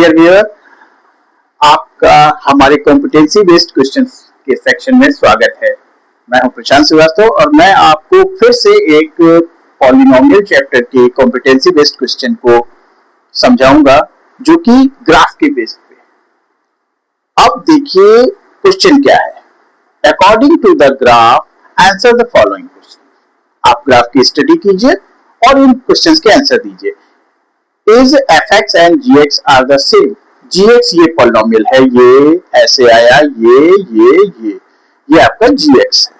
Dear viewer, आपका हमारे competency based questions के सेक्शन में स्वागत है। मैं हूं प्रशांत श्रीवास्तव और मैं आपको फिर से एक पॉलिनोमियल चैप्टर के कॉम्पिटेंसी बेस्ड क्वेश्चन को समझाऊंगा जो कि ग्राफ के बेस पे। अब देखिए क्वेश्चन क्या है। According to the graph answer the following question. आप ग्राफ की स्टडी कीजिए और इन क्वेश्चंस के आंसर दीजिए। Is fx and gx are the same. gx ये पॉलिनोमियल है, ये ऐसे आया, ये आपका gx है,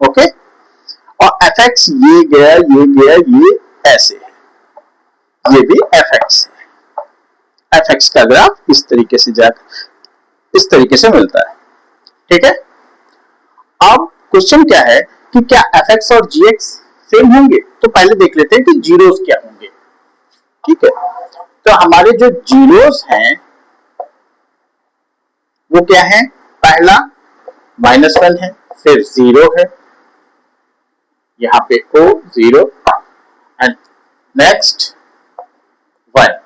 ओके। और fx ये गया, ये ऐसे है, ये भी fx है। fx का ग्राफ इस तरीके से जाकर इस तरीके से मिलता है, ठीक है। अब क्वेश्चन क्या है कि क्या fx और gx सेम होंगे। तो पहले देख लेते हैं कि जीरोस क्या होंगे, ठीक है। तो हमारे जो जीरोस हैं वो क्या है, पहला -1 है, फिर 0 है, यहां पे O 0 एंड नेक्स्ट 1।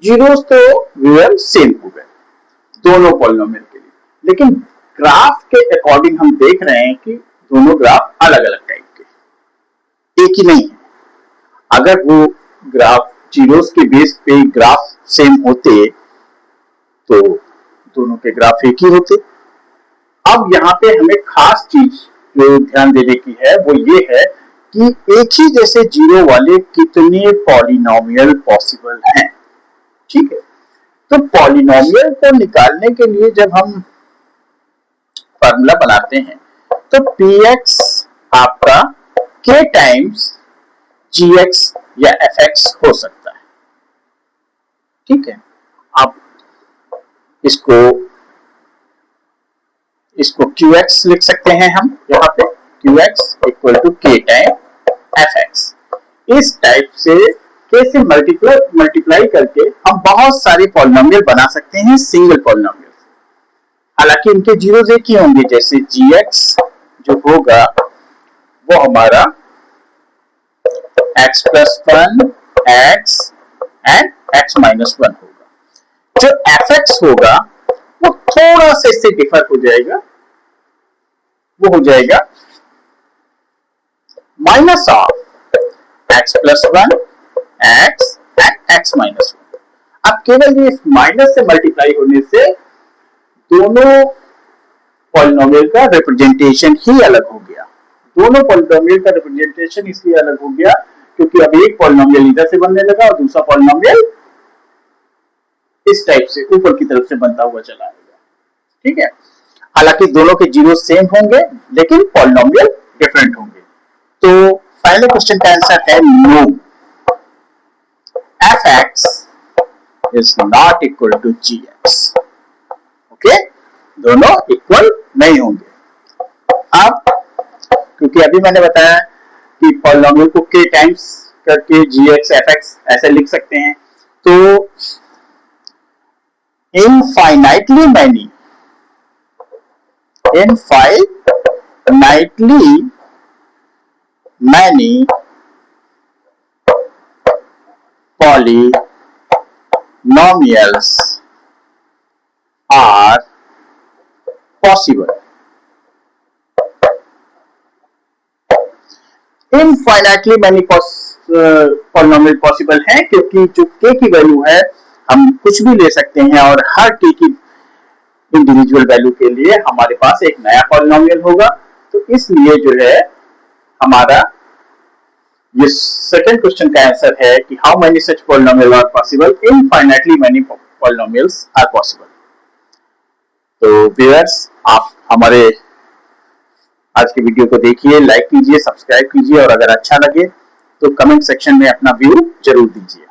जीरोस तो व्यूअर सेम हो गए दोनों पॉलिनोमियल के लिए, लेकिन ग्राफ के अकॉर्डिंग हम देख रहे हैं कि दोनों ग्राफ अलग अलग टाइप के, एक ही नहीं है। अगर वो ग्राफ जीरोस के बेस पे ग्राफ सेम होते तो दोनों के ग्राफ एक ही होते। अब यहाँ पे हमें खास चीज जो ध्यान देने की है वो ये है कि एक ही जैसे जीरो वाले कितने पॉलिनोमियल पॉसिबल हैं, ठीक है। तो पॉलिनोमियल को निकालने के लिए जब हम फॉर्मूला बनाते हैं तो px आपका k टाइम्स gx या fx हो सकता है, ठीक है। आप इसको qx लिख सकते हैं हम यहाँ पे, qx equal to k time fx। इस टाइप से k से मल्टीप्लाई करके हम बहुत सारे पॉलिनोमियल बना सकते हैं, सिंगल पॉलिनोमियल। हालांकि इनके जीरोस एक ही होंगे, जैसे gx जो होगा वो हमारा x plus 1 x and x minus 1 होगा। जो fx होगा वो थोड़ा सा इससे डिफर हो जाएगा, वो हो जाएगा minus of x plus 1 x and x minus 1। अब केवल ये माइनस से मल्टीप्लाई होने से दोनों पॉलिनोमियल का रिप्रेजेंटेशन ही अलग हो गया। दोनों पॉलिनोमियल का रिप्रेजेंटेशन इसलिए अलग हो गया क्योंकि अब एक पॉलिनोमियल इधर से बनने लगा और दूसरा पॉलिनोमियल इस टाइप से ऊपर की तरफ से बनता हुआ चला आएगा, ठीक है। हालांकि दोनों के जीरो सेम होंगे लेकिन पॉलिनोमियल डिफरेंट होंगे। तो पहले क्वेश्चन का आंसर है no, fx is not equal to gx, okay. दोनों इक्वल नहीं होंगे। अब क्योंकि अभी मैंने बताया कि पॉलिनोमियल को k टाइम्स करके gx fx ऐसे लिख सकते हैं, तो infinitely many polynomials are possible। Infinitely many polynomial possible है क्योंकि जो k की वैल्यू है हम कुछ भी ले सकते हैं और हर k की इंडिविजुअल वैल्यू के लिए हमारे पास एक नया पॉलिनोमियल होगा। तो इसलिए जो है हमारा ये सेकंड क्वेश्चन का आंसर है कि how many such polynomial are possible. Infinitely many polynomials are possible. तो व्यूअर्स, आप हमारे आज की वीडियो को देखिए, लाइक कीजिए, सब्सक्राइब कीजिए और अगर अच्छा लगे तो कमेंट सेक्शन में अपना व्यू जरूर दीजिए।